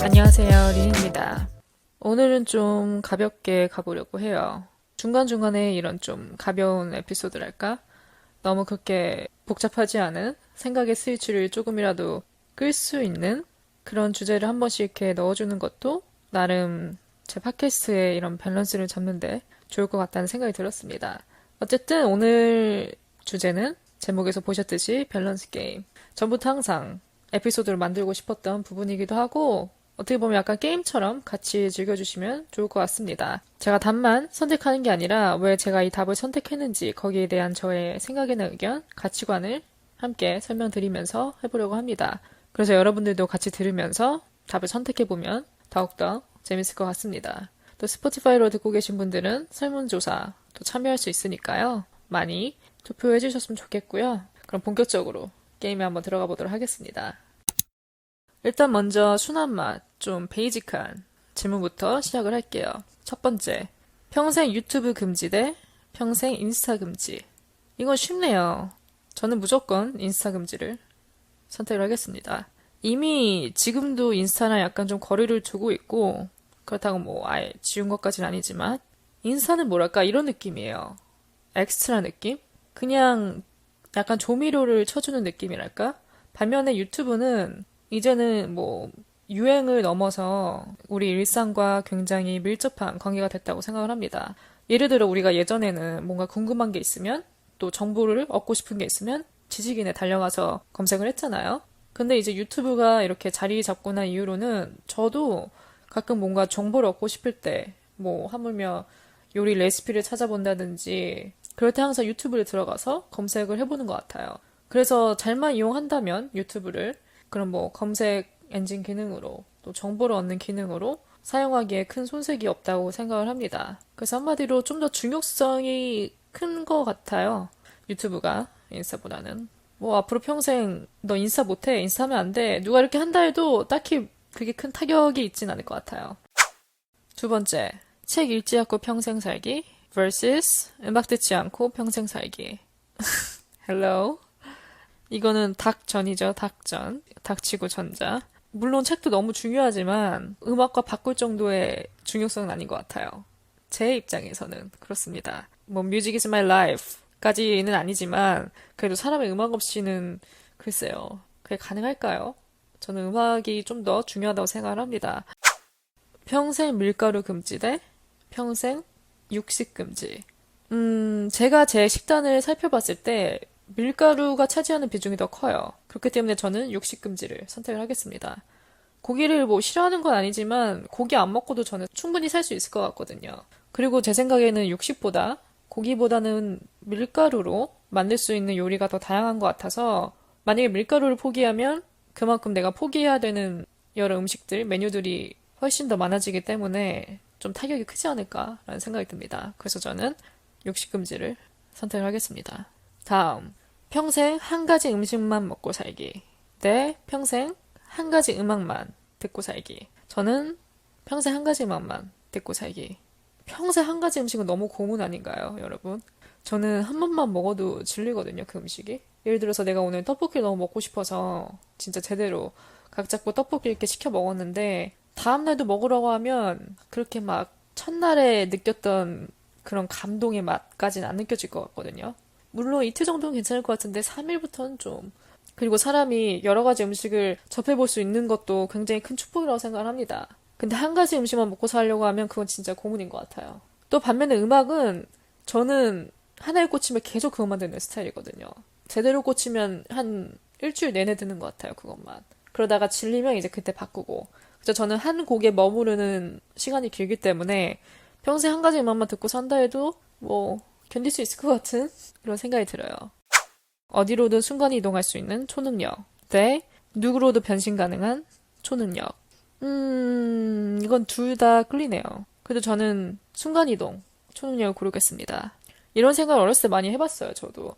안녕하세요, 린입니다. 오늘은 좀 가볍게 가보려고 해요. 중간중간에 이런 좀 가벼운 에피소드랄까? 너무 그렇게 복잡하지 않은 생각의 스위치를 조금이라도 끌 수 있는 그런 주제를 한 번씩 이렇게 넣어주는 것도 나름 제 팟캐스트의 이런 밸런스를 잡는데 좋을 것 같다는 생각이 들었습니다. 어쨌든 오늘 주제는 제목에서 보셨듯이 밸런스 게임. 전부터 항상 에피소드를 만들고 싶었던 부분이기도 하고 어떻게 보면 약간 게임처럼 같이 즐겨주시면 좋을 것 같습니다. 제가 답만 선택하는 게 아니라 왜 제가 이 답을 선택했는지 거기에 대한 저의 생각이나 의견, 가치관을 함께 설명드리면서 해보려고 합니다. 그래서 여러분들도 같이 들으면서 답을 선택해보면 더욱더 재밌을 것 같습니다. 또 스포티파이로 듣고 계신 분들은 설문조사 또 참여할 수 있으니까요. 많이 투표해 주셨으면 좋겠고요. 그럼 본격적으로 게임에 한번 들어가 보도록 하겠습니다. 일단 먼저 순한 맛, 좀 베이직한 질문부터 시작을 할게요. 첫 번째, 평생 유튜브 금지 대 평생 인스타 금지. 이건 쉽네요. 저는 무조건 인스타 금지를 선택을 하겠습니다. 이미 지금도 인스타랑 약간 좀 거리를 두고 있고 그렇다고 뭐 아예 지운 것까지는 아니지만 인스타는 뭐랄까 이런 느낌이에요. 엑스트라 느낌? 그냥 약간 조미료를 쳐주는 느낌이랄까? 반면에 유튜브는 이제는 뭐 유행을 넘어서 우리 일상과 굉장히 밀접한 관계가 됐다고 생각을 합니다. 예를 들어 우리가 예전에는 뭔가 궁금한 게 있으면 또 정보를 얻고 싶은 게 있으면 지식인에 달려가서 검색을 했잖아요. 근데 이제 유튜브가 이렇게 자리 잡고 난 이후로는 저도 가끔 뭔가 정보를 얻고 싶을 때 뭐 하물며 요리 레시피를 찾아본다든지 그럴 때 항상 유튜브를 들어가서 검색을 해보는 것 같아요. 그래서 잘만 이용한다면 유튜브를 그럼 뭐 검색 엔진 기능으로 또 정보를 얻는 기능으로 사용하기에 큰 손색이 없다고 생각을 합니다. 그래서 한마디로 좀 더 중요성이 큰 것 같아요. 유튜브가 인스타보다는. 뭐 앞으로 평생 너 인스타 못해, 인스타 하면 안 돼. 누가 이렇게 한다 해도 딱히 그게 큰 타격이 있진 않을 것 같아요. 두 번째, 책 읽지 않고 평생 살기 vs 음악 듣지 않고 평생 살기. Hello? 이거는 닭전이죠, 닭전. 닭치고 전자. 물론 책도 너무 중요하지만 음악과 바꿀 정도의 중요성은 아닌 것 같아요. 제 입장에서는 그렇습니다. 뭐 Music is my life 까지는 아니지만 그래도 사람의 음악 없이는 글쎄요. 그게 가능할까요? 저는 음악이 좀 더 중요하다고 생각을 합니다. 평생 밀가루 금지 대 평생 육식 금지. 제가 제 식단을 살펴봤을 때 밀가루가 차지하는 비중이 더 커요. 그렇기 때문에 저는 육식 금지를 선택을 하겠습니다. 고기를 뭐 싫어하는 건 아니지만 고기 안 먹고도 저는 충분히 살 수 있을 것 같거든요. 그리고 제 생각에는 육식보다 고기보다는 밀가루로 만들 수 있는 요리가 더 다양한 것 같아서 만약에 밀가루를 포기하면 그만큼 내가 포기해야 되는 여러 음식들, 메뉴들이 훨씬 더 많아지기 때문에 좀 타격이 크지 않을까라는 생각이 듭니다. 그래서 저는 육식 금지를 선택을 하겠습니다. 다음, 평생 한 가지 음식만 먹고 살기 대 평생 한 가지 음악만 듣고 살기. 저는 평생 한 가지 음악만 듣고 살기. 평생 한 가지 음식은 너무 고문 아닌가요, 여러분? 저는 한 번만 먹어도 질리거든요, 그 음식이. 예를 들어서 내가 오늘 떡볶이를 너무 먹고 싶어서 진짜 제대로 각 잡고 떡볶이 이렇게 시켜 먹었는데 다음날도 먹으라고 하면 그렇게 막 첫날에 느꼈던 그런 감동의 맛까지는 안 느껴질 것 같거든요. 물론 이틀 정도는 괜찮을 것 같은데 3일부터는 좀. 그리고 사람이 여러 가지 음식을 접해볼 수 있는 것도 굉장히 큰 축복이라고 생각을 합니다. 근데 한 가지 음식만 먹고 살려고 하면 그건 진짜 고문인 것 같아요. 또 반면에 음악은 저는 하나에 꽂히면 계속 그것만 듣는 스타일이거든요. 제대로 꽂히면 한 일주일 내내 듣는 것 같아요, 그것만. 그러다가 질리면 이제 그때 바꾸고. 그래서 저는 한 곡에 머무르는 시간이 길기 때문에 평생 한 가지 음악만 듣고 산다 해도 뭐 견딜 수 있을 것 같은 그런 생각이 들어요. 어디로든 순간 이동할 수 있는 초능력 대 누구로도 변신 가능한 초능력. 이건 둘 다 끌리네요. 그래도 저는 순간 이동 초능력을 고르겠습니다. 이런 생각을 어렸을 때 많이 해봤어요, 저도.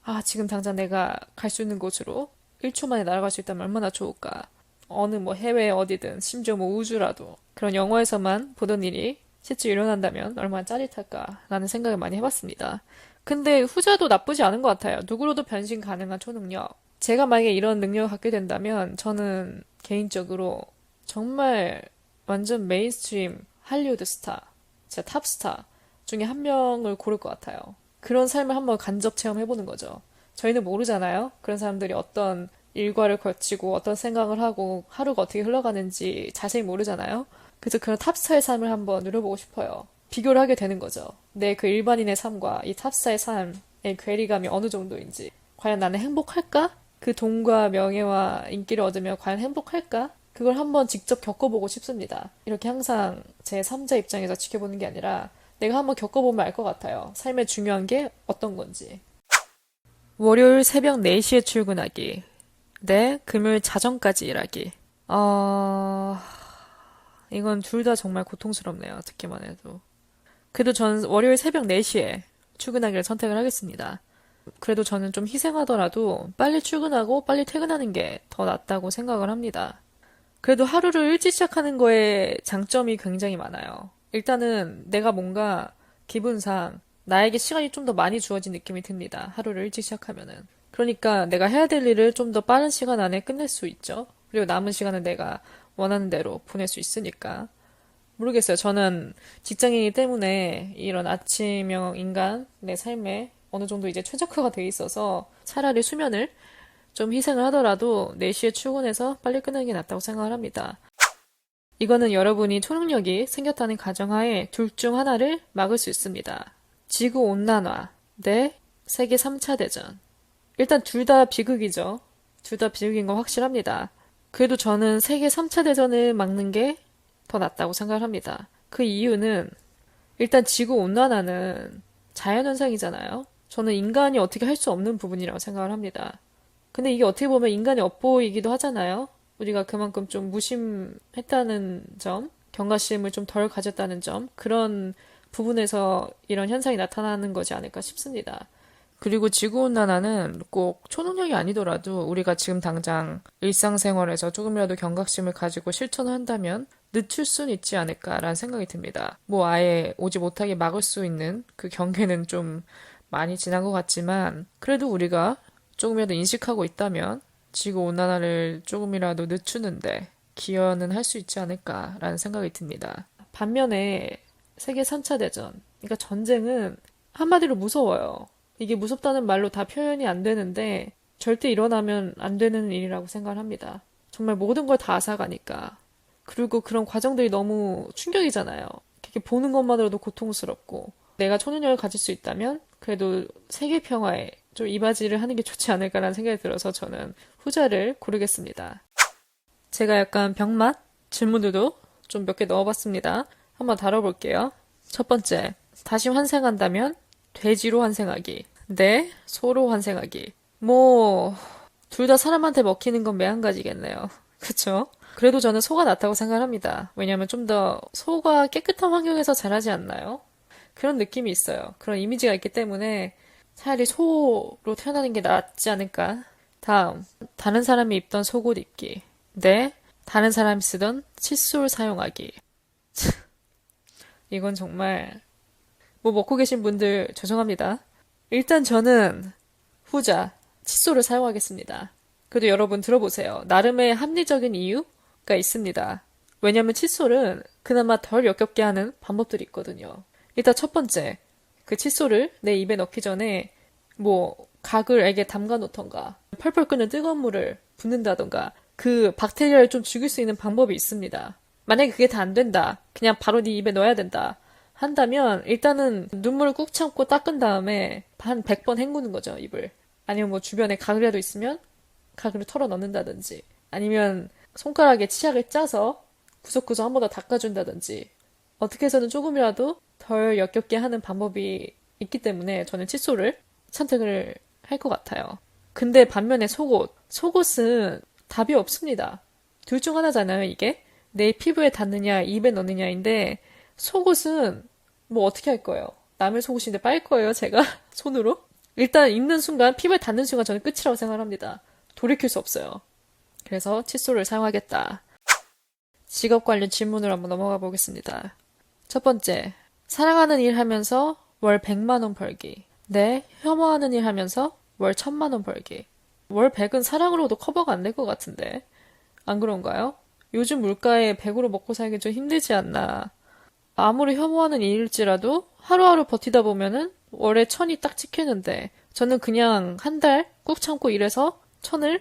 아, 지금 당장 내가 갈 수 있는 곳으로 1초 만에 날아갈 수 있다면 얼마나 좋을까. 어느 뭐 해외 어디든 심지어 뭐 우주라도 그런 영화에서만 보던 일이 실제 일어난다면 얼마나 짜릿할까라는 생각을 많이 해봤습니다. 근데 후자도 나쁘지 않은 것 같아요. 누구로도 변신 가능한 초능력. 제가 만약에 이런 능력을 갖게 된다면 저는 개인적으로 정말 완전 메인스트림 할리우드 스타, 진짜 탑스타 중에 한 명을 고를 것 같아요. 그런 삶을 한번 간접 체험해보는 거죠. 저희는 모르잖아요. 그런 사람들이 어떤 일과를 거치고 어떤 생각을 하고 하루가 어떻게 흘러가는지 자세히 모르잖아요. 그래서 그런 탑스타의 삶을 한번 누려보고 싶어요. 비교를 하게 되는 거죠. 내 그 일반인의 삶과 이 탑스타의 삶의 괴리감이 어느 정도인지. 과연 나는 행복할까? 그 돈과 명예와 인기를 얻으며 과연 행복할까? 그걸 한번 직접 겪어보고 싶습니다. 이렇게 항상 제 3자 입장에서 지켜보는 게 아니라 내가 한번 겪어보면 알 것 같아요. 삶의 중요한 게 어떤 건지. 월요일 새벽 4시에 출근하기. 네, 금요일 자정까지 일하기. 이건 둘 다 정말 고통스럽네요. 듣기만 해도. 그래도 전 월요일 새벽 4시에 출근하기를 선택을 하겠습니다. 그래도 저는 좀 희생하더라도 빨리 출근하고 빨리 퇴근하는 게 더 낫다고 생각을 합니다. 그래도 하루를 일찍 시작하는 거에 장점이 굉장히 많아요. 일단은 내가 뭔가 기분상 나에게 시간이 좀 더 많이 주어진 느낌이 듭니다. 하루를 일찍 시작하면은. 그러니까 내가 해야 될 일을 좀 더 빠른 시간 안에 끝낼 수 있죠. 그리고 남은 시간은 내가 원하는 대로 보낼 수 있으니까. 모르겠어요. 저는 직장인이기 때문에 이런 아침형 인간의 삶에 어느 정도 이제 최적화가 돼 있어서 차라리 수면을 좀 희생을 하더라도 4시에 출근해서 빨리 끝내는 게 낫다고 생각을 합니다. 이거는 여러분이 초능력이 생겼다는 가정하에 둘 중 하나를 막을 수 있습니다. 지구온난화 대 세계 3차 대전. 일단 둘 다 비극이죠. 둘 다 비극인 건 확실합니다. 그래도 저는 세계 3차 대전을 막는 게 더 낫다고 생각을 합니다. 그 이유는 일단 지구온난화는 자연현상이잖아요. 저는 인간이 어떻게 할 수 없는 부분이라고 생각을 합니다. 근데 이게 어떻게 보면 인간이 엿보이기도 하잖아요. 우리가 그만큼 좀 무심했다는 점, 경각심을 좀 덜 가졌다는 점, 그런 부분에서 이런 현상이 나타나는 거지 않을까 싶습니다. 그리고 지구온난화는 꼭 초능력이 아니더라도 우리가 지금 당장 일상생활에서 조금이라도 경각심을 가지고 실천을 한다면 늦출 수는 있지 않을까라는 생각이 듭니다. 뭐 아예 오지 못하게 막을 수 있는 그 경계는 좀 많이 지난 것 같지만 그래도 우리가 조금이라도 인식하고 있다면 지구온난화를 조금이라도 늦추는데 기여는 할 수 있지 않을까라는 생각이 듭니다. 반면에 세계 3차 대전, 그러니까 전쟁은 한마디로 무서워요. 이게 무섭다는 말로 다 표현이 안 되는데 절대 일어나면 안 되는 일이라고 생각을 합니다. 정말 모든 걸 다 앗아가니까. 그리고 그런 과정들이 너무 충격이잖아요. 이렇게 보는 것만으로도 고통스럽고 내가 초능력을 가질 수 있다면 그래도 세계 평화에 좀 이바지를 하는 게 좋지 않을까라는 생각이 들어서 저는 후자를 고르겠습니다. 제가 약간 병맛 질문들도 좀 몇 개 넣어봤습니다. 한번 다뤄볼게요. 첫 번째, 다시 환생한다면 돼지로 환생하기. 네, 소로 환생하기. 뭐, 둘 다 사람한테 먹히는 건 매한가지겠네요. 그쵸? 그래도 저는 소가 낫다고 생각합니다. 왜냐하면 좀 더 소가 깨끗한 환경에서 자라지 않나요? 그런 느낌이 있어요. 그런 이미지가 있기 때문에 차라리 소로 태어나는 게 낫지 않을까? 다음, 다른 사람이 입던 속옷 입기. 네, 다른 사람이 쓰던 칫솔 사용하기. 이건 정말 뭐 먹고 계신 분들 죄송합니다. 일단 저는 후자, 칫솔을 사용하겠습니다. 그래도 여러분 들어보세요. 나름의 합리적인 이유가 있습니다. 왜냐면 칫솔은 그나마 덜 역겹게 하는 방법들이 있거든요. 일단 첫 번째, 그 칫솔을 내 입에 넣기 전에 뭐 각을 액에 담가 놓던가 펄펄 끓는 뜨거운 물을 붓는다던가 그 박테리아를 좀 죽일 수 있는 방법이 있습니다. 만약에 그게 다 안 된다. 그냥 바로 네 입에 넣어야 된다. 한다면 일단은 눈물을 꾹 참고 닦은 다음에 한 100번 헹구는 거죠, 입을. 아니면 뭐 주변에 가글이라도 있으면 가글을 털어 넣는다든지 아니면 손가락에 치약을 짜서 구석구석 한 번 더 닦아준다든지 어떻게 해서든 조금이라도 덜 역겹게 하는 방법이 있기 때문에 저는 칫솔을 선택을 할 것 같아요. 근데 반면에 속옷은 답이 없습니다. 둘 중 하나잖아요, 이게. 내 피부에 닿느냐, 입에 넣느냐인데 속옷은 뭐 어떻게 할 거예요? 남의 속옷인데 빨 거예요, 제가? 손으로? 일단 입는 순간, 피부에 닿는 순간 저는 끝이라고 생각합니다. 돌이킬 수 없어요. 그래서 칫솔을 사용하겠다. 직업 관련 질문을 한번 넘어가 보겠습니다. 첫 번째, 사랑하는 일 하면서 월 100만 원 벌기. 네, 혐오하는 일 하면서 월 1000만 원 벌기. 월 100은 사랑으로도 커버가 안 될 것 같은데. 안 그런가요? 요즘 물가에 100으로 먹고 살기 좀 힘들지 않나. 아무리 혐오하는 일일지라도 하루하루 버티다 보면은 월에 1000이 딱 찍히는데 저는 그냥 한 달 꾹 참고 일해서 1000을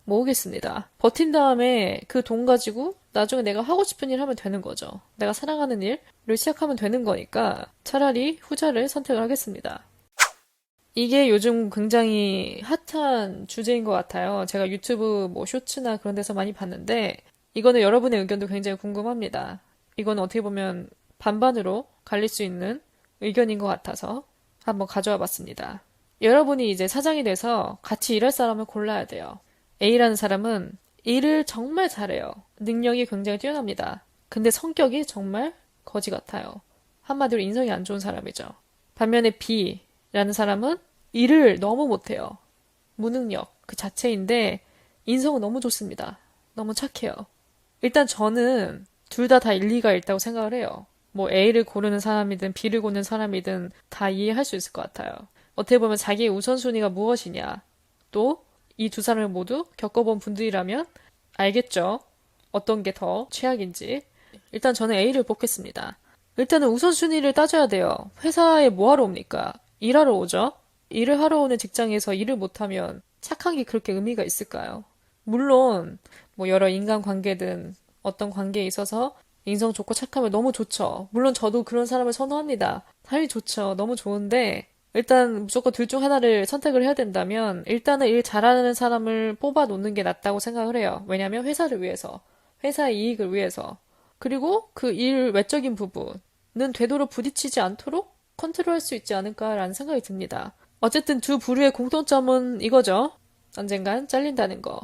모으겠습니다. 버틴 다음에 그 돈 가지고 나중에 내가 하고 싶은 일 하면 되는 거죠. 내가 사랑하는 일을 시작하면 되는 거니까 차라리 후자를 선택을 하겠습니다. 이게 요즘 굉장히 핫한 주제인 것 같아요. 제가 유튜브 뭐 쇼츠나 그런 데서 많이 봤는데 이거는 여러분의 의견도 굉장히 궁금합니다. 이거는 어떻게 보면 반반으로 갈릴 수 있는 의견인 것 같아서 한번 가져와 봤습니다. 여러분이 이제 사장이 돼서 같이 일할 사람을 골라야 돼요. A라는 사람은 일을 정말 잘해요. 능력이 굉장히 뛰어납니다. 근데 성격이 정말 거지 같아요. 한마디로 인성이 안 좋은 사람이죠. 반면에 B라는 사람은 일을 너무 못해요. 무능력 그 자체인데 인성은 너무 좋습니다. 너무 착해요. 일단 저는 둘 다 일리가 있다고 생각을 해요. 뭐 A를 고르는 사람이든 B를 고르는 사람이든 다 이해할 수 있을 것 같아요. 어떻게 보면 자기의 우선순위가 무엇이냐. 또 이 두 사람을 모두 겪어본 분들이라면 알겠죠. 어떤 게 더 최악인지. 일단 저는 A를 뽑겠습니다. 일단은 우선순위를 따져야 돼요. 회사에 뭐 하러 옵니까? 일하러 오죠? 일을 하러 오는 직장에서 일을 못하면 착한 게 그렇게 의미가 있을까요? 물론 뭐 여러 인간관계든 어떤 관계에 있어서 인성 좋고 착하면 너무 좋죠. 물론 저도 그런 사람을 선호합니다. 당연히 좋죠. 너무 좋은데 일단 무조건 둘 중 하나를 선택을 해야 된다면 일단은 일 잘하는 사람을 뽑아 놓는 게 낫다고 생각을 해요. 왜냐하면 회사를 위해서, 회사의 이익을 위해서, 그리고 그 일 외적인 부분은 되도록 부딪히지 않도록 컨트롤할 수 있지 않을까라는 생각이 듭니다. 어쨌든 두 부류의 공통점은 이거죠. 언젠간 잘린다는 거.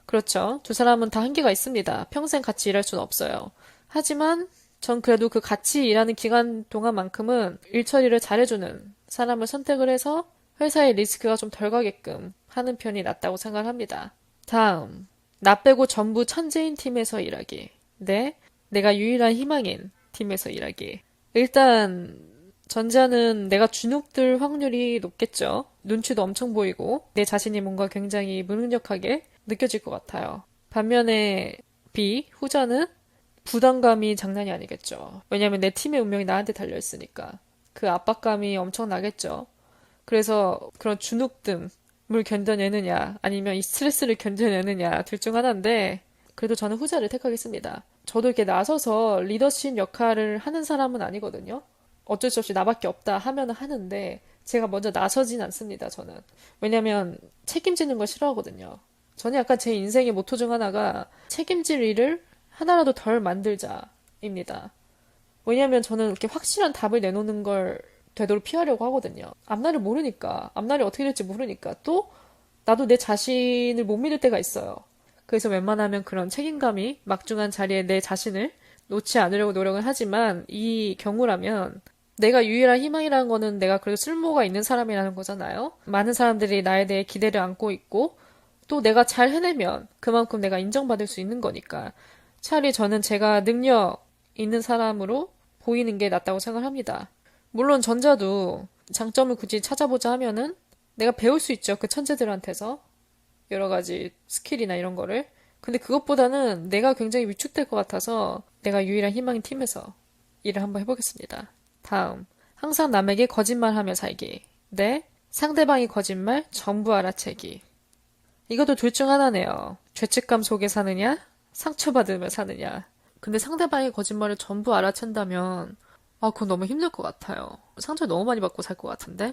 그렇죠. 두 사람은 다 한계가 있습니다. 평생 같이 일할 수는 없어요. 하지만 전 그래도 그 같이 일하는 기간 동안만큼은 일 처리를 잘해주는 사람을 선택을 해서 회사의 리스크가 좀 덜 가게끔 하는 편이 낫다고 생각합니다. 다음, 나 빼고 전부 천재인 팀에서 일하기. 네, 내가 유일한 희망인 팀에서 일하기. 일단 전자는 내가 주눅들 확률이 높겠죠. 눈치도 엄청 보이고 내 자신이 뭔가 굉장히 무능력하게 느껴질 것 같아요. 반면에 B, 후자는 부담감이 장난이 아니겠죠. 왜냐면 내 팀의 운명이 나한테 달려있으니까. 그 압박감이 엄청 나겠죠. 그래서 그런 주눅듦을 견뎌내느냐 아니면 이 스트레스를 견뎌내느냐 둘 중 하나인데 그래도 저는 후자를 택하겠습니다. 저도 이렇게 나서서 리더십 역할을 하는 사람은 아니거든요. 어쩔 수 없이 나밖에 없다 하면 하는데 제가 먼저 나서진 않습니다. 저는. 왜냐면 책임지는 걸 싫어하거든요. 저는 약간 제 인생의 모토 중 하나가 책임질 일을 하나라도 덜 만들자입니다. 왜냐면 저는 이렇게 확실한 답을 내놓는 걸 되도록 피하려고 하거든요. 앞날을 모르니까, 앞날이 어떻게 될지 모르니까 또 나도 내 자신을 못 믿을 때가 있어요. 그래서 웬만하면 그런 책임감이 막중한 자리에 내 자신을 놓지 않으려고 노력을 하지만 이 경우라면 내가 유일한 희망이라는 거는 내가 그래도 쓸모가 있는 사람이라는 거잖아요. 많은 사람들이 나에 대해 기대를 안고 있고 또 내가 잘 해내면 그만큼 내가 인정받을 수 있는 거니까 차라리 저는 제가 능력 있는 사람으로 보이는 게 낫다고 생각합니다. 물론 전자도 장점을 굳이 찾아보자 하면은 내가 배울 수 있죠. 그 천재들한테서 여러 가지 스킬이나 이런 거를. 근데 그것보다는 내가 굉장히 위축될 것 같아서 내가 유일한 희망인 팀에서 일을 한번 해보겠습니다. 다음, 항상 남에게 거짓말하며 살기. 네, 상대방이 거짓말 전부 알아채기. 이것도 둘 중 하나네요. 죄책감 속에 사느냐, 상처받으며 사느냐. 근데 상대방의 거짓말을 전부 알아챈다면 그건 너무 힘들 것 같아요. 상처 너무 많이 받고 살 것 같은데?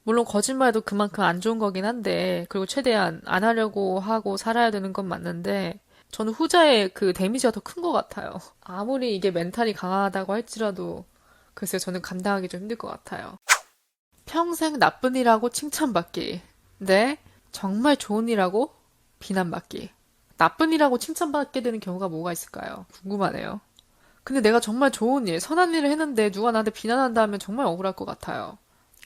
물론 거짓말도 그만큼 안 좋은 거긴 한데 그리고 최대한 안 하려고 하고 살아야 되는 건 맞는데 저는 후자의 그 데미지가 더 큰 것 같아요. 아무리 이게 멘탈이 강하다고 할지라도 글쎄요, 저는 감당하기 좀 힘들 것 같아요. 평생 나쁜 일하고 칭찬받기. 네, 정말 좋은 일하고 비난받기. 나쁜 일하고 칭찬받게 되는 경우가 뭐가 있을까요? 궁금하네요. 근데 내가 정말 좋은 일, 선한 일을 했는데 누가 나한테 비난한다 하면 정말 억울할 것 같아요.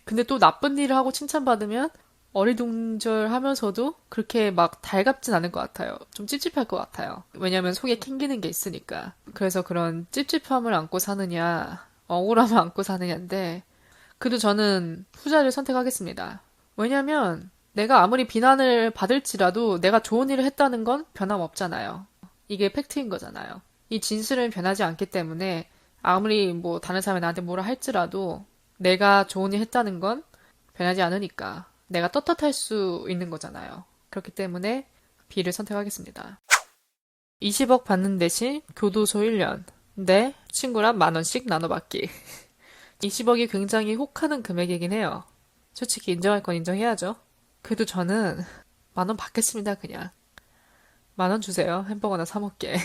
근데 또 나쁜 일을 하고 칭찬받으면 어리둥절하면서도 그렇게 막 달갑진 않을 것 같아요. 좀 찝찝할 것 같아요. 왜냐면 속에 캥기는 게 있으니까. 그래서 그런 찝찝함을 안고 사느냐, 억울함을 안고 사느냐인데, 그래도 저는 후자를 선택하겠습니다. 왜냐면 내가 아무리 비난을 받을지라도 내가 좋은 일을 했다는 건 변함없잖아요. 이게 팩트인 거잖아요. 이 진실은 변하지 않기 때문에 아무리 뭐 다른 사람이 나한테 뭐라 할지라도 내가 좋은 일 했다는 건 변하지 않으니까 내가 떳떳할 수 있는 거잖아요. 그렇기 때문에 B를 선택하겠습니다. 20억 받는 대신 교도소 1년. 네, 친구랑 10,000원씩 나눠받기. 20억이 굉장히 혹하는 금액이긴 해요. 솔직히 인정할 건 인정해야죠. 그래도 저는 10,000원 받겠습니다, 그냥. 10,000원 주세요. 햄버거나 사 먹게.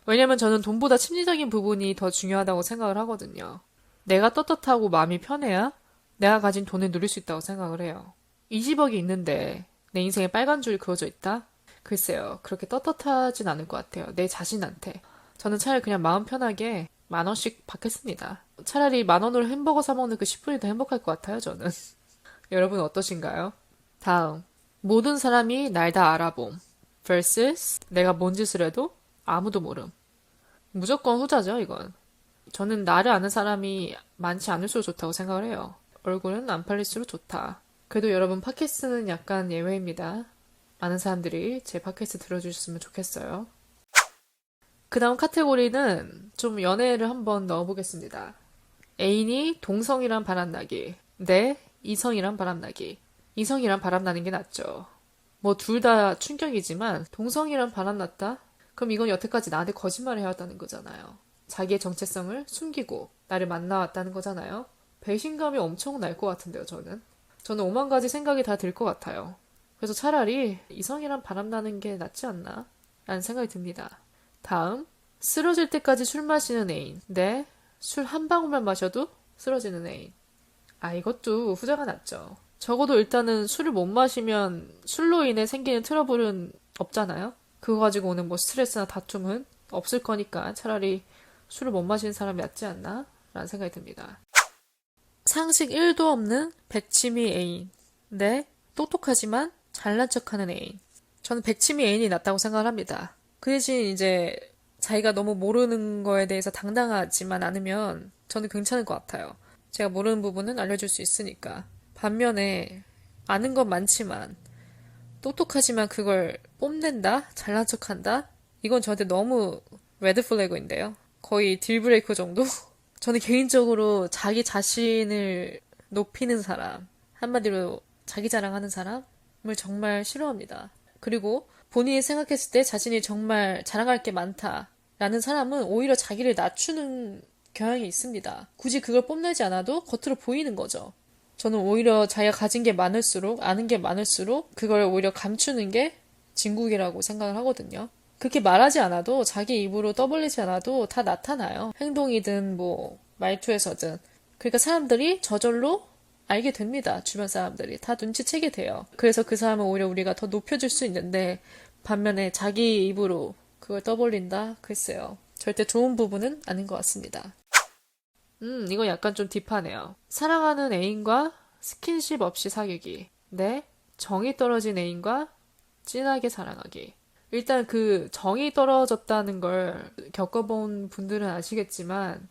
왜냐면 저는 돈보다 심리적인 부분이 더 중요하다고 생각을 하거든요. 내가 떳떳하고 마음이 편해야 내가 가진 돈을 누릴 수 있다고 생각을 해요. 20억이 있는데 내 인생에 빨간 줄이 그어져 있다? 글쎄요. 그렇게 떳떳하진 않을 것 같아요. 내 자신한테. 저는 차라리 그냥 마음 편하게 10,000원씩 받겠습니다. 차라리 10,000원으로 햄버거 사 먹는 그 10분이 더 행복할 것 같아요, 저는. 여러분 어떠신가요? 다음. 모든 사람이 날 다 알아봄. vs 내가 뭔 짓을 해도 아무도 모름. 무조건 후자죠, 이건. 저는 나를 아는 사람이 많지 않을수록 좋다고 생각을 해요. 얼굴은 안 팔릴수록 좋다. 그래도 여러분 팟캐스트는 약간 예외입니다. 많은 사람들이 제 팟캐스트 들어주셨으면 좋겠어요. 그 다음 카테고리는 좀 연애를 한번 넣어보겠습니다. 애인이 동성이랑 바람나기 대 이성이랑 바람나기. 이성이랑 바람나는 게 낫죠. 뭐 둘 다 충격이지만 동성이랑 바람났다? 그럼 이건 여태까지 나한테 거짓말을 해왔다는 거잖아요. 자기의 정체성을 숨기고 나를 만나왔다는 거잖아요. 배신감이 엄청 날 것 같은데요, 저는. 저는 5만 가지 생각이 다 들 것 같아요. 그래서 차라리 이성이랑 바람나는 게 낫지 않나? 라는 생각이 듭니다. 다음, 쓰러질 때까지 술 마시는 애인 대 술 한 방울만 마셔도 쓰러지는 애인. 이것도 후자가 낫죠. 적어도 일단은 술을 못 마시면 술로 인해 생기는 트러블은 없잖아요. 그거 가지고 오는 뭐 스트레스나 다툼은 없을 거니까 차라리 술을 못 마시는 사람이 낫지 않나? 라는 생각이 듭니다. 상식 1도 없는 백치미 애인 대 똑똑하지만 잘난 척하는 애인. 저는 백치미 애인이 낫다고 생각을 합니다. 그 대신 이제 자기가 너무 모르는 거에 대해서 당당하지만 않으면 저는 괜찮을 것 같아요. 제가 모르는 부분은 알려줄 수 있으니까. 반면에 아는 건 많지만 똑똑하지만 그걸 뽐낸다? 잘난 척한다? 이건 저한테 너무 레드 플래그인데요. 거의 딜브레이커 정도? 저는 개인적으로 자기 자신을 높이는 사람, 한마디로 자기 자랑하는 사람을 정말 싫어합니다. 그리고 본인이 생각했을 때 자신이 정말 자랑할 게 많다라는 사람은 오히려 자기를 낮추는 경향이 있습니다. 굳이 그걸 뽐내지 않아도 겉으로 보이는 거죠. 저는 오히려 자기가 가진 게 많을수록, 아는 게 많을수록 그걸 오히려 감추는 게 진국이라고 생각을 하거든요. 그렇게 말하지 않아도 자기 입으로 떠벌리지 않아도 다 나타나요. 행동이든 뭐 말투에서든. 그러니까 사람들이 저절로 알게 됩니다. 주변 사람들이 다 눈치채게 돼요. 그래서 그 사람은 오히려 우리가 더 높여줄 수 있는데 반면에 자기 입으로 그걸 떠벌린다? 글쎄요. 절대 좋은 부분은 아닌 것 같습니다. 이건 약간 좀 딥하네요. 사랑하는 애인과 스킨십 없이 사귀기. 네. 정이 떨어진 애인과 진하게 사랑하기. 일단 그 정이 떨어졌다는 걸 겪어본 분들은 아시겠지만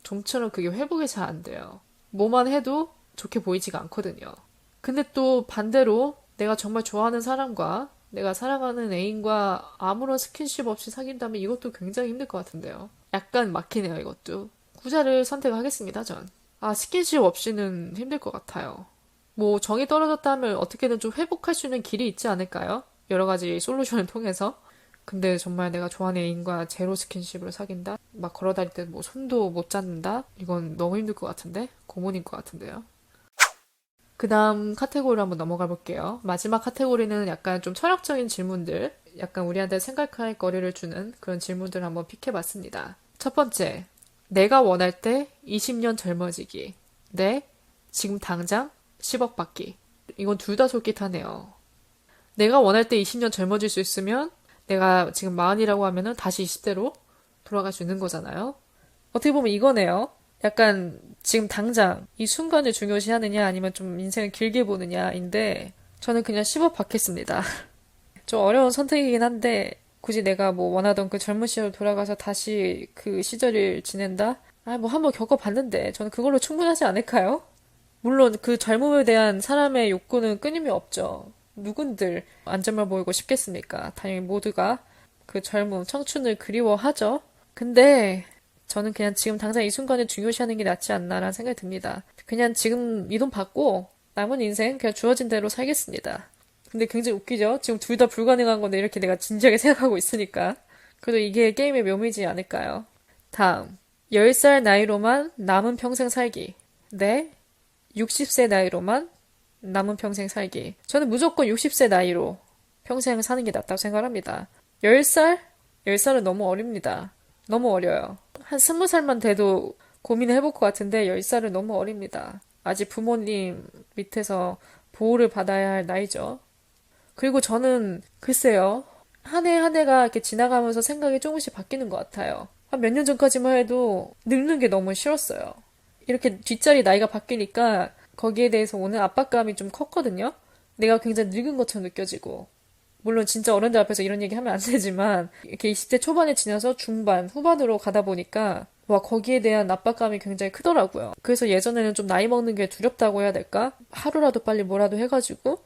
좀처럼 그게 회복이 잘 안 돼요. 뭐만 해도 좋게 보이지가 않거든요. 근데 또 반대로 내가 정말 좋아하는 사람과 내가 사랑하는 애인과 아무런 스킨십 없이 사귄다면 이것도 굉장히 힘들 것 같은데요. 약간 막히네요, 이것도. 후자를 선택하겠습니다, 전. 스킨십 없이는 힘들 것 같아요. 뭐 정이 떨어졌다면 어떻게든 좀 회복할 수 있는 길이 있지 않을까요? 여러 가지 솔루션을 통해서. 근데 정말 내가 좋아하는 애인과 제로 스킨십으로 사귄다? 막 걸어다닐 때 뭐 손도 못 잡는다? 이건 너무 힘들 것 같은데? 고문인 것 같은데요? 그 다음 카테고리로 한번 넘어가 볼게요. 마지막 카테고리는 약간 좀 철학적인 질문들, 약간 우리한테 생각할 거리를 주는 그런 질문들을 한번 픽해봤습니다. 첫 번째, 내가 원할 때 20년 젊어지기. 네, 지금 당장 10억 받기. 이건 둘 다 솔깃하네요. 내가 원할 때 20년 젊어질 수 있으면 내가 지금 40이라고 하면은 다시 20대로 돌아갈 수 있는 거잖아요. 어떻게 보면 이거네요. 약간 지금 당장 이 순간을 중요시하느냐 아니면 좀 인생을 길게 보느냐인데 저는 그냥 10억 받겠습니다. 좀 어려운 선택이긴 한데 굳이 내가 뭐 원하던 그 젊은 시절 돌아가서 다시 그 시절을 지낸다? 뭐 한번 겪어봤는데 저는 그걸로 충분하지 않을까요? 물론 그 젊음에 대한 사람의 욕구는 끊임이 없죠. 누군들 안전만 보이고 싶겠습니까? 당연히 모두가 그 젊음, 청춘을 그리워하죠. 근데 저는 그냥 지금 당장 이 순간을 중요시하는 게 낫지 않나라는 생각이 듭니다. 그냥 지금 이 돈 받고 남은 인생 그냥 주어진 대로 살겠습니다. 근데 굉장히 웃기죠? 지금 둘 다 불가능한 건데 이렇게 내가 진지하게 생각하고 있으니까. 그래도 이게 게임의 묘미지 않을까요? 다음. 10살 나이로만 남은 평생 살기. 네. 60세 나이로만 남은 평생 살기. 저는 무조건 60세 나이로 평생 사는 게 낫다고 생각합니다. 10살? 10살은 너무 어립니다. 너무 어려요. 한 20살만 돼도 고민을 해볼 것 같은데 10살은 너무 어립니다. 아직 부모님 밑에서 보호를 받아야 할 나이죠. 그리고 저는 글쎄요. 한 해 한 해가 이렇게 지나가면서 생각이 조금씩 바뀌는 것 같아요. 한 몇 년 전까지만 해도 늙는 게 너무 싫었어요. 이렇게 뒷자리 나이가 바뀌니까 거기에 대해서 오는 압박감이 좀 컸거든요. 내가 굉장히 늙은 것처럼 느껴지고. 물론 진짜 어른들 앞에서 이런 얘기 하면 안 되지만 이렇게 20대 초반에 지나서 중반, 후반으로 가다 보니까 와, 거기에 대한 압박감이 굉장히 크더라고요. 그래서 예전에는 좀 나이 먹는 게 두렵다고 해야 될까? 하루라도 빨리 뭐라도 해가지고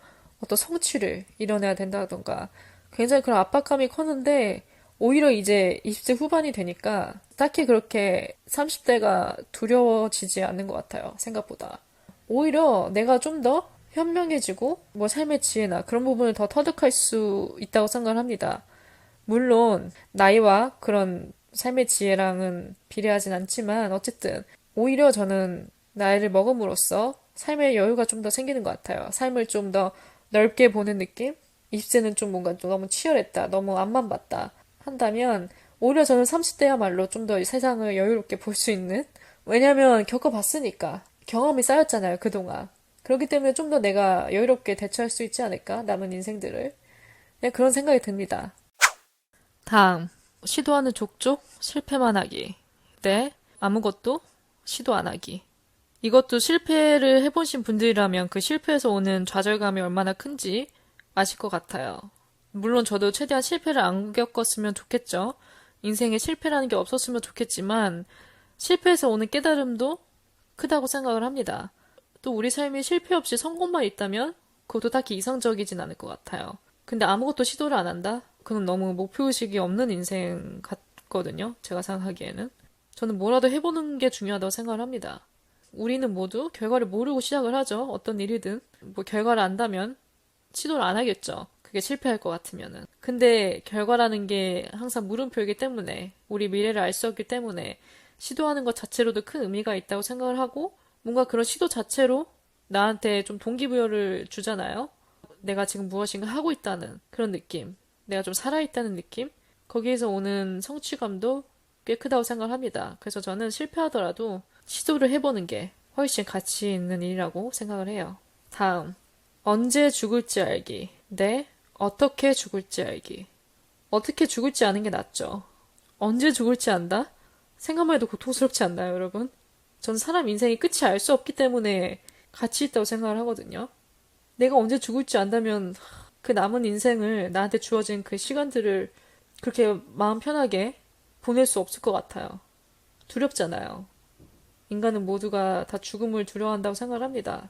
어떤 성취를 이뤄내야 된다던가 굉장히 그런 압박감이 컸는데 오히려 이제 20대 후반이 되니까 딱히 그렇게 30대가 두려워지지 않는 것 같아요. 생각보다. 오히려 내가 좀 더 현명해지고 뭐 삶의 지혜나 그런 부분을 더 터득할 수 있다고 생각을 합니다. 물론 나이와 그런 삶의 지혜랑은 비례하진 않지만 어쨌든 오히려 저는 나이를 먹음으로써 삶의 여유가 좀 더 생기는 것 같아요. 삶을 좀 더 넓게 보는 느낌? 20세는 좀 뭔가 좀 너무 치열했다, 너무 앞만 봤다 한다면 오히려 저는 30대야말로 좀 더 세상을 여유롭게 볼 수 있는 왜냐면 겪어봤으니까 경험이 쌓였잖아요, 그동안. 그렇기 때문에 좀 더 내가 여유롭게 대처할 수 있지 않을까? 남은 인생들을. 그냥 그런 생각이 듭니다. 다음, 시도하는 족족 실패만 하기. 네, 아무것도 시도 안 하기. 이것도 실패를 해보신 분들이라면 그 실패에서 오는 좌절감이 얼마나 큰지 아실 것 같아요. 물론 저도 최대한 실패를 안 겪었으면 좋겠죠. 인생에 실패라는 게 없었으면 좋겠지만 실패에서 오는 깨달음도 크다고 생각을 합니다. 또 우리 삶에 실패 없이 성공만 있다면 그것도 딱히 이상적이진 않을 것 같아요. 근데 아무것도 시도를 안 한다? 그건 너무 목표의식이 없는 인생 같거든요. 제가 생각하기에는. 저는 뭐라도 해보는 게 중요하다고 생각을 합니다. 우리는 모두 결과를 모르고 시작을 하죠. 어떤 일이든. 뭐 결과를 안다면 시도를 안 하겠죠. 그게 실패할 것 같으면은. 근데 결과라는 게 항상 물음표이기 때문에 우리 미래를 알 수 없기 때문에 시도하는 것 자체로도 큰 의미가 있다고 생각을 하고 뭔가 그런 시도 자체로 나한테 좀 동기부여를 주잖아요. 내가 지금 무엇인가 하고 있다는 그런 느낌. 내가 좀 살아있다는 느낌. 거기에서 오는 성취감도 꽤 크다고 생각합니다. 그래서 저는 실패하더라도 시도를 해보는 게 훨씬 가치 있는 일이라고 생각을 해요. 다음. 언제 죽을지 알기. 네. 어떻게 죽을지 알기. 어떻게 죽을지 아는 게 낫죠. 언제 죽을지 안다? 생각만 해도 고통스럽지 않나요, 여러분? 전 사람 인생이 끝이 알 수 없기 때문에 가치 있다고 생각을 하거든요. 내가 언제 죽을지 안다면 그 남은 인생을 나한테 주어진 그 시간들을 그렇게 마음 편하게 보낼 수 없을 것 같아요. 두렵잖아요. 인간은 모두가 다 죽음을 두려워한다고 생각을 합니다.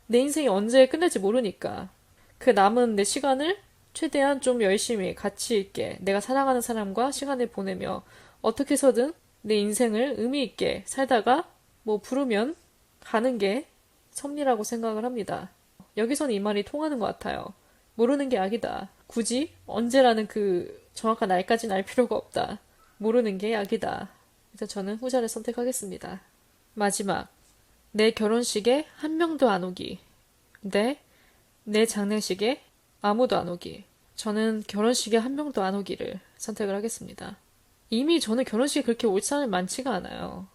내 인생이 언제 끝날지 모르니까 그 남은 내 시간을 최대한 좀 열심히 가치 있게 내가 사랑하는 사람과 시간을 보내며 어떻게 해서든 내 인생을 의미 있게 살다가 뭐 부르면 가는 게 섭리라고 생각을 합니다. 여기서는 이 말이 통하는 것 같아요. 모르는 게 약이다. 굳이 언제라는 그 정확한 날까지는 알 필요가 없다. 모르는 게 약이다. 그래서 저는 후자를 선택하겠습니다. 마지막. 내 결혼식에 한 명도 안 오기. 네. 내 장례식에 아무도 안 오기. 저는 결혼식에 한 명도 안 오기를 선택을 하겠습니다. 이미 저는 결혼식에 그렇게 올 사람이 많지가 않아요.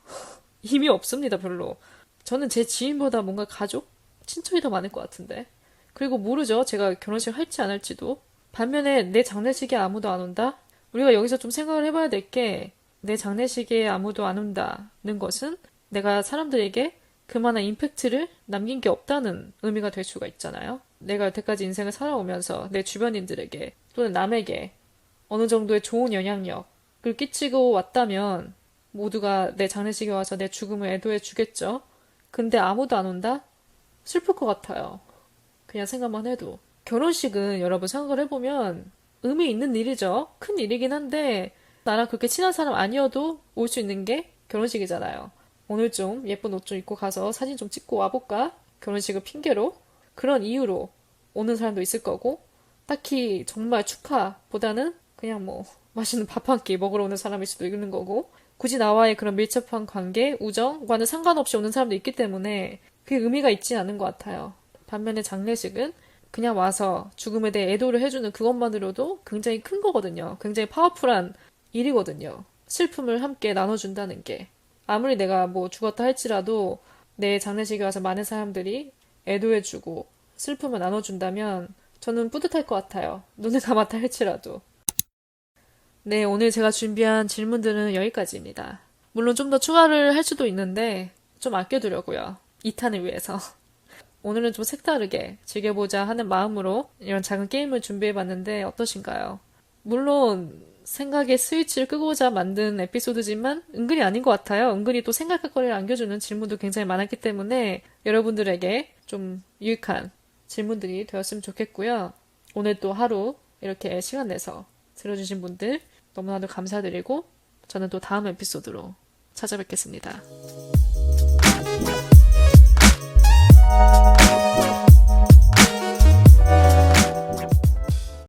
이미 없습니다, 별로. 저는 제 지인보다 뭔가 가족? 친척이 더 많을 것 같은데. 그리고 모르죠. 제가 결혼식 할지 안 할지도. 반면에 내 장례식에 아무도 안 온다? 우리가 여기서 좀 생각을 해봐야 될 게 내 장례식에 아무도 안 온다는 것은 내가 사람들에게 그만한 임팩트를 남긴 게 없다는 의미가 될 수가 있잖아요. 내가 여태까지 인생을 살아오면서 내 주변인들에게 또는 남에게 어느 정도의 좋은 영향력을 끼치고 왔다면 모두가 내 장례식에 와서 내 죽음을 애도해 주겠죠. 근데 아무도 안 온다? 슬플 것 같아요. 그냥 생각만 해도. 결혼식은 여러분 생각을 해보면 의미 있는 일이죠. 큰 일이긴 한데 나랑 그렇게 친한 사람 아니어도 올 수 있는 게 결혼식이잖아요. 오늘 좀 예쁜 옷 좀 입고 가서 사진 좀 찍고 와볼까? 결혼식을 핑계로 그런 이유로 오는 사람도 있을 거고 딱히 정말 축하보다는 그냥 뭐 맛있는 밥 한 끼 먹으러 오는 사람일 수도 있는 거고 굳이 나와의 그런 밀접한 관계, 우정과는 상관없이 오는 사람도 있기 때문에 그게 의미가 있지 않은 것 같아요. 반면에 장례식은 그냥 와서 죽음에 대해 애도를 해주는 그것만으로도 굉장히 큰 거거든요. 굉장히 파워풀한 일이거든요. 슬픔을 함께 나눠준다는 게. 아무리 내가 뭐 죽었다 할지라도 내 장례식에 와서 많은 사람들이 애도해주고 슬픔을 나눠준다면 저는 뿌듯할 것 같아요. 눈을 감았다 할지라도. 네, 오늘 제가 준비한 질문들은 여기까지입니다. 물론 좀 더 추가를 할 수도 있는데 좀 아껴두려고요. 2탄을 위해서. 오늘은 좀 색다르게 즐겨보자 하는 마음으로 이런 작은 게임을 준비해봤는데 어떠신가요? 물론 생각에 스위치를 끄고자 만든 에피소드지만 은근히 아닌 것 같아요. 은근히 또 생각할 거리를 안겨주는 질문도 굉장히 많았기 때문에 여러분들에게 좀 유익한 질문들이 되었으면 좋겠고요. 오늘 또 하루 이렇게 시간 내서 들어주신 분들 너무나도 감사드리고 저는 또 다음 에피소드로 찾아뵙겠습니다.